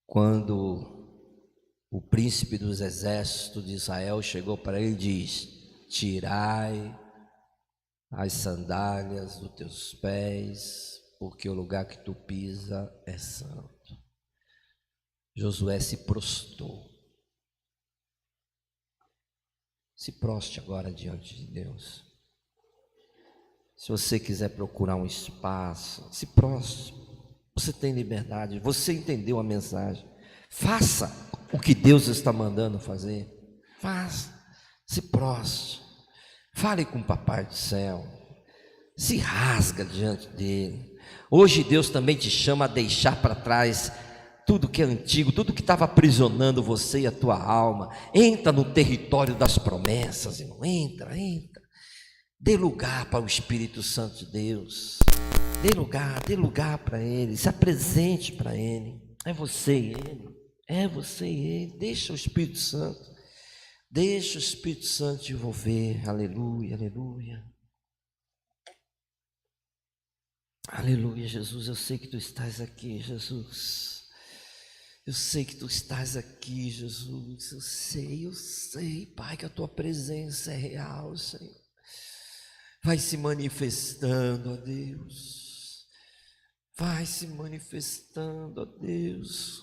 quando o príncipe dos exércitos de Israel chegou para ele e diz: tirai as sandálias dos teus pés, porque o lugar que tu pisa é santo. Josué se prostrou. Se proste agora diante de Deus. Se você quiser procurar um espaço, se proste. Você tem liberdade, você entendeu a mensagem. Faça o que Deus está mandando fazer. Faça, se proste. Fale com o Papai do céu. Se rasga diante dele. Hoje Deus também te chama a deixar para trás tudo que é antigo, tudo que estava aprisionando você e a tua alma. Entra no território das promessas, irmão. Entra. Dê lugar para o Espírito Santo de Deus. Dê lugar para Ele. Se apresente para Ele. É você e Ele. É você e Ele. Deixa o Espírito Santo. Deixa o Espírito Santo te envolver. Aleluia, aleluia. Aleluia, Jesus. Eu sei que tu estás aqui, Jesus. Eu sei que tu estás aqui, Jesus. Eu sei, Pai, que a tua presença é real, Senhor. Vai se manifestando, ó Deus. Vai se manifestando, ó Deus.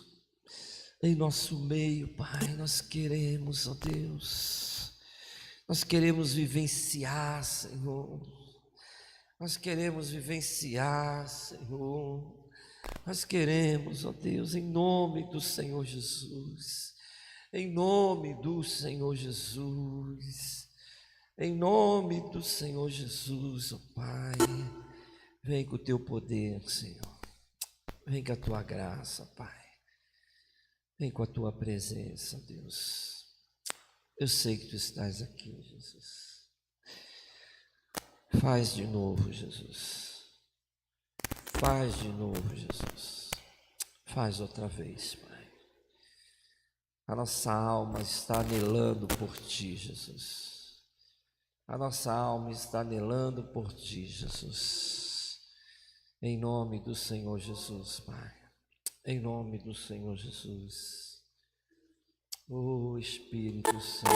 Em nosso meio, Pai, nós queremos, ó Deus. Nós queremos vivenciar, Senhor, Nós queremos vivenciar, Senhor. Nós queremos, ó Deus, em nome do Senhor Jesus. Em nome do Senhor Jesus. Em nome do Senhor Jesus, ó Pai. Vem com o teu poder, Senhor. Vem com a tua graça, Pai. Vem com a tua presença, Deus. Eu sei que tu estás aqui, Jesus. Faz de novo, Jesus. Faz de novo, Jesus. Faz outra vez, Pai. A nossa alma está anelando por ti, Jesus. A nossa alma está anelando por ti, Jesus. Em nome do Senhor Jesus, Pai. Em nome do Senhor Jesus. Oh Espírito Santo.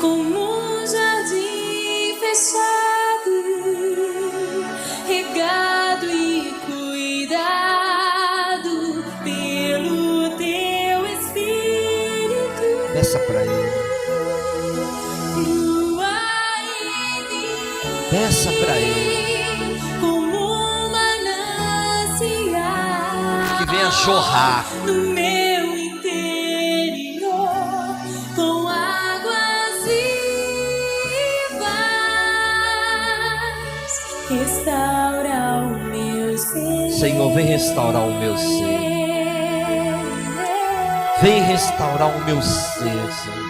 Como um jardim fechado, regado e cuidado pelo teu Espírito. Peça para Ele. Flua em mim. Peça para Ele. Como um manancial. Que venha jorrar. No meu interior, com águas vivas, restaura o meu ser. Senhor, vem restaurar o meu ser. Vem restaurar o meu ser, Senhor.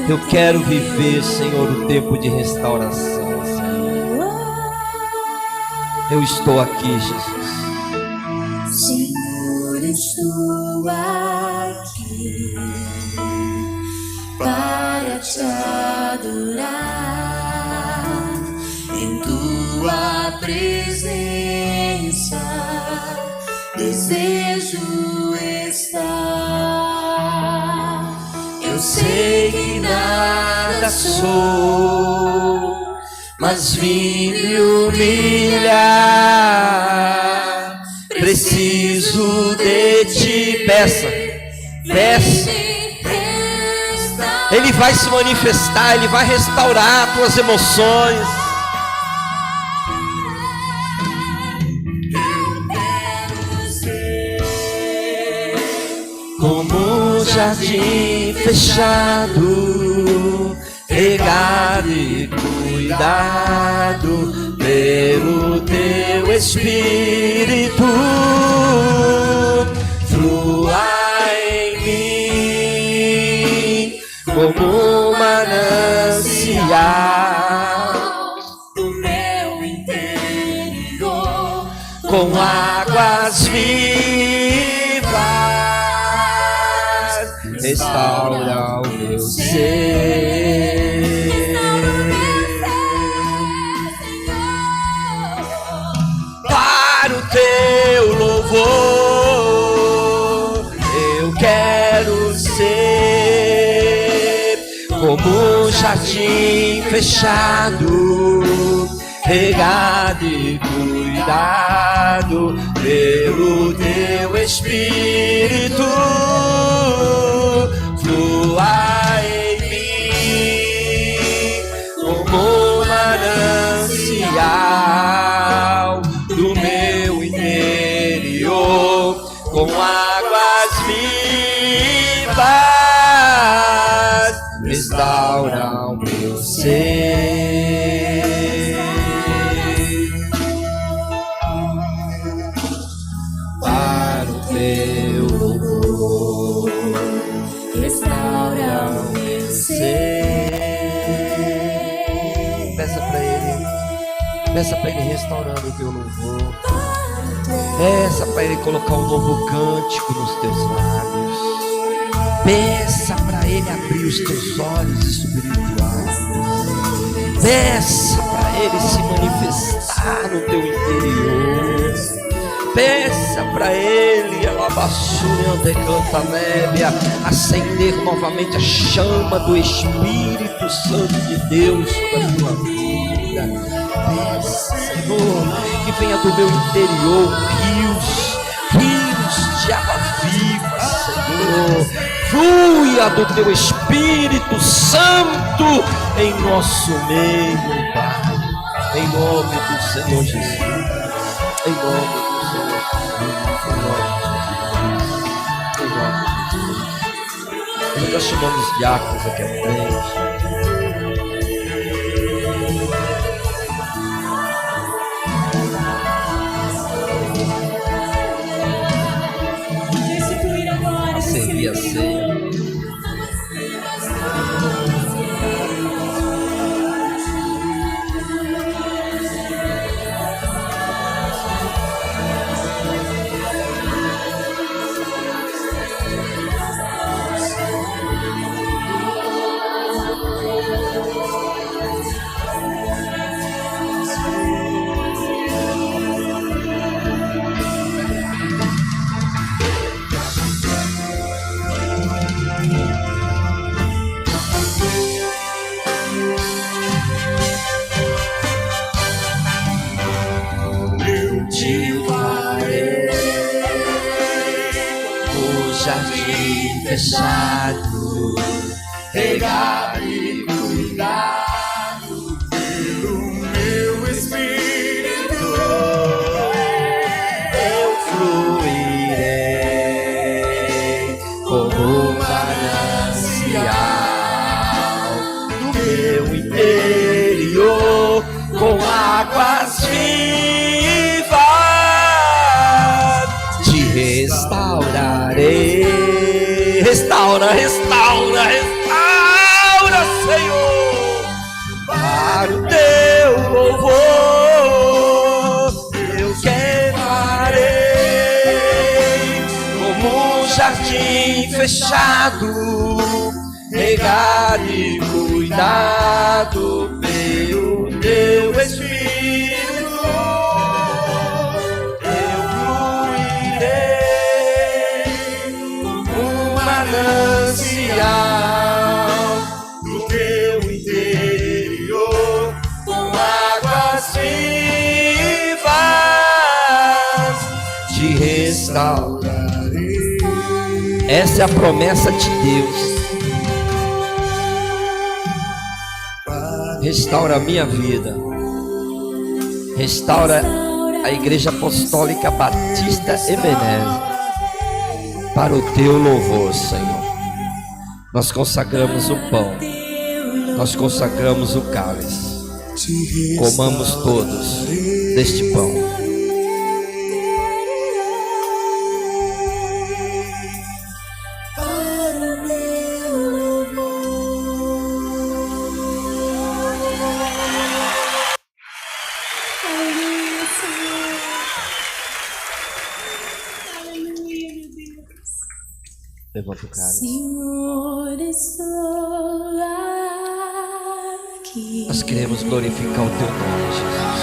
Eu quero viver, Senhor, o tempo de restauração, Senhor. Eu estou aqui, Jesus. Senhor, estou aqui para te adorar em tua presença. Desejo estar. Eu sei que nada sou, mas vim me humilhar. Preciso de ti. Peça, peça. Ele vai se manifestar, Ele vai restaurar tuas emoções. Como um jardim fechado, regado e cuidado pelo teu Espírito. Flua em mim como um manancial do meu interior, com águas vivas. Restaura o meu ser. Para o teu louvor, eu quero ser como um jardim fechado, regado e cuidado pelo teu Espírito. Flua em mim como um manancial do meu interior, com águas vivas, restaura o meu ser. Para o teu louvor, restaura o meu ser. peça para Ele. Peça para Ele restaurando o teu louvor. Peça para Ele colocar um novo cântico nos teus lábios. Peça para Ele abrir os teus olhos espirituais. Peça para Ele se manifestar no teu interior. Peça para Ele, acender novamente a chama do Espírito Santo de Deus sobre a tua vida. Peça, Senhor, que venha do meu interior rios de água viva, Senhor. Flua do teu Espírito Santo em nosso meio, Pai. Em nome do Senhor Jesus. Em nome do Senhor Jesus. Em nome de Jesus. Em nome de Jesus. Eu estou chamando os diáconos aqui à frente. Servir a ceia. Jardim fechado, regado e cuidado pelo meu espírito, eu fluirei como manancial do meu interior, com águas vivas, te restaurarei. Restaura, restaura, restaura, Senhor, para o teu louvor. Eu queimarei como um jardim fechado, regado e cuidado pelo teu Espírito. Eu fluirei como manancial do teu interior, com águas vivas, te restaurarei. Essa é a promessa de Deus. Restaura a minha vida, restaura a Igreja Apostólica Batista Ebenezer, para o teu louvor, Senhor. Nós consagramos o pão, nós consagramos o cálice. Comamos todos deste pão. Levanta o cálice. Senhor, estou aqui. Nós queremos glorificar o teu nome, Jesus.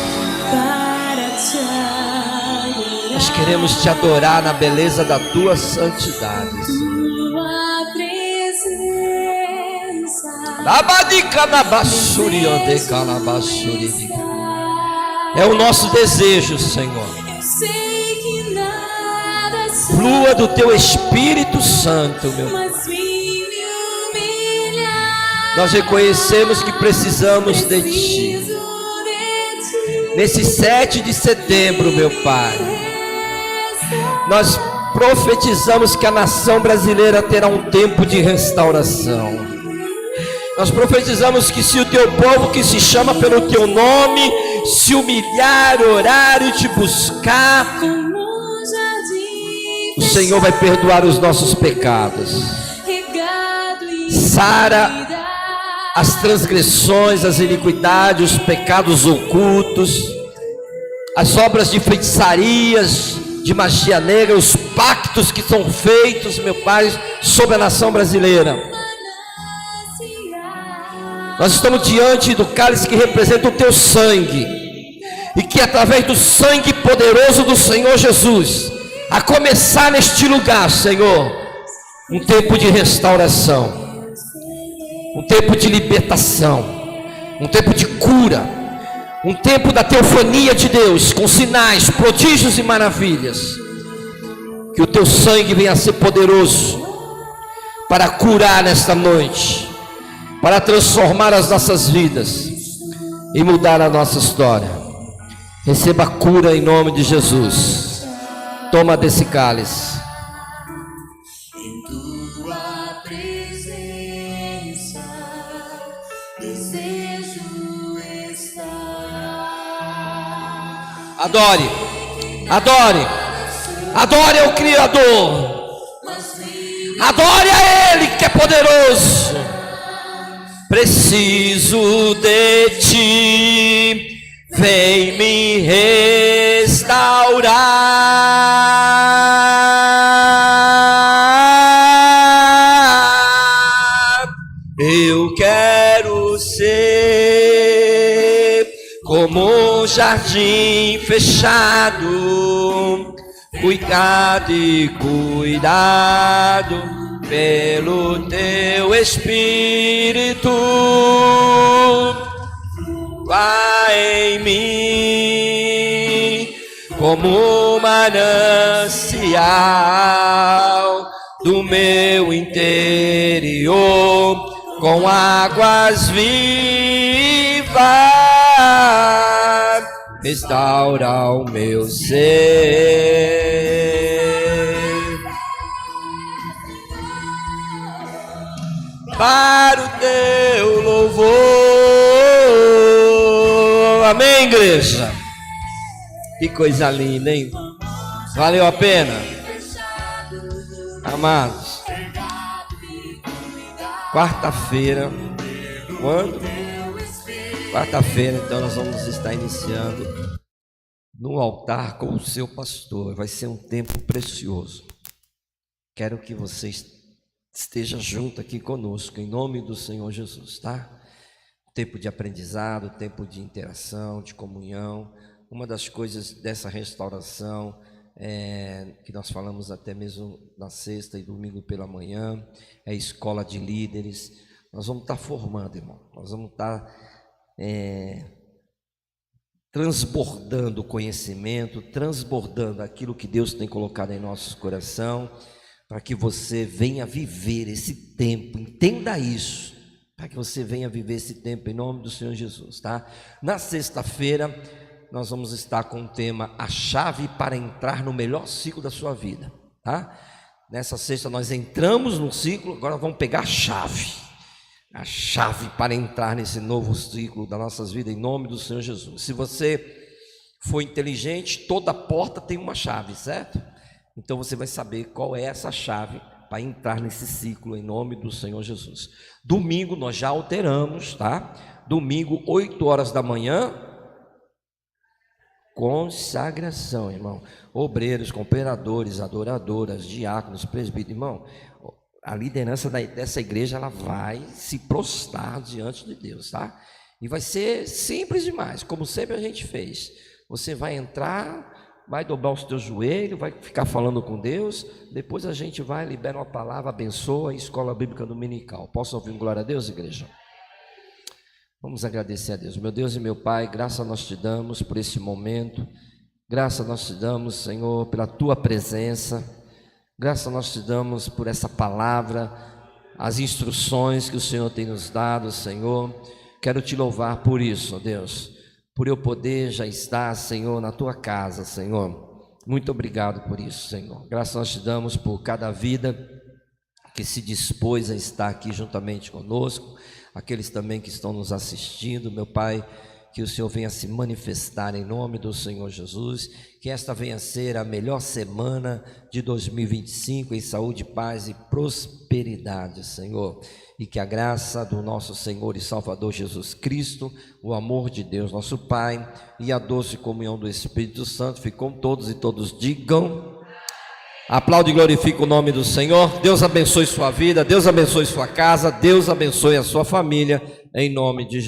Nós queremos te adorar na beleza da tua santidade. Tua presença. É o nosso desejo, Senhor. Eu sei que nada Flua do teu Espírito Santo, meu Pai. Nós reconhecemos que precisamos de Ti. Nesse 7 de setembro, meu Pai, nós profetizamos que a nação brasileira terá um tempo de restauração. Nós profetizamos que se o teu povo, que se chama pelo teu nome, se humilhar, orar e te buscar, o Senhor vai perdoar os nossos pecados. Sara as transgressões, as iniquidades, os pecados ocultos, as obras de feitiçarias, de magia negra, os pactos que são feitos, meu Pai, sobre a nação brasileira. Nós estamos diante do cálice que representa o teu sangue, e que através do sangue poderoso do Senhor Jesus, a começar neste lugar, Senhor, um tempo de restauração, um tempo de libertação, um tempo de cura, um tempo da teofania de Deus, com sinais, prodígios e maravilhas. Que o teu sangue venha a ser poderoso para curar nesta noite, para transformar as nossas vidas. e mudar a nossa história. Receba a cura em nome de Jesus. Toma desse cálice. Em tua presença desejo estar. Adore, adore, adore ao Criador. Adore a Ele que é poderoso. Preciso de Ti, vem me restaurar. Eu quero ser como um jardim fechado, cuidado e cuidado pelo Teu Espírito. Vai em mim como um manancial do meu interior, com águas vivas, restaura o meu ser. Para o Teu louvor. Amém, igreja? Que coisa linda, hein? Valeu a pena? Amados, quarta-feira. Quando? Quarta-feira, então nós vamos estar iniciando no altar com o seu pastor. Vai ser um tempo precioso. Quero que vocês esteja junto aqui conosco, em nome do Senhor Jesus, tá? Tempo de aprendizado, tempo de interação, de comunhão. Uma das coisas dessa restauração, que nós falamos até mesmo na sexta e domingo pela manhã, é a escola de líderes. Nós vamos estar formando, irmão. Nós vamos estar transbordando o conhecimento, transbordando aquilo que Deus tem colocado em nosso coração, para que você venha viver esse tempo. Entenda isso, para que você venha viver esse tempo em nome do Senhor Jesus, tá? Na sexta-feira nós vamos estar com o tema A Chave para Entrar no Melhor Ciclo da Sua Vida, tá? Nessa sexta nós entramos no ciclo, agora vamos pegar a chave para entrar nesse novo ciclo das nossas vidas em nome do Senhor Jesus. Se você for inteligente, toda porta tem uma chave, certo? Então você vai saber qual é essa chave para entrar nesse ciclo em nome do Senhor Jesus. Domingo nós já alteramos, tá? Domingo, 8 horas da manhã, consagração, irmão. Obreiros, cooperadores, adoradoras, diáconos, presbíteros, irmão. A liderança dessa igreja, ela vai se prostrar diante de Deus, tá? E vai ser simples demais, como sempre a gente fez. Você vai entrar, vai dobrar os teus joelhos, vai ficar falando com Deus, depois a gente vai, libera uma palavra, abençoa a escola bíblica dominical. Posso ouvir um glória a Deus, igreja? Vamos agradecer a Deus. Meu Deus e meu Pai, graça nós te damos por esse momento, graça nós te damos, Senhor, pela tua presença, graça nós te damos por essa palavra, as instruções que o Senhor tem nos dado, Senhor. Quero te louvar por isso, ó Deus, por eu poder já estar, Senhor, na tua casa, Senhor. Muito obrigado por isso, Senhor. Graças nós te damos por cada vida que se dispôs a estar aqui juntamente conosco, aqueles também que estão nos assistindo, meu Pai, que o Senhor venha se manifestar em nome do Senhor Jesus, que esta venha ser a melhor semana de 2025 em saúde, paz e prosperidade, Senhor, e que a graça do nosso Senhor e Salvador Jesus Cristo, o amor de Deus nosso Pai e a doce comunhão do Espírito Santo fique com todos, e todos digam, aplaude e glorifica o nome do Senhor. Deus abençoe sua vida, Deus abençoe sua casa, Deus abençoe a sua família, em nome de Jesus.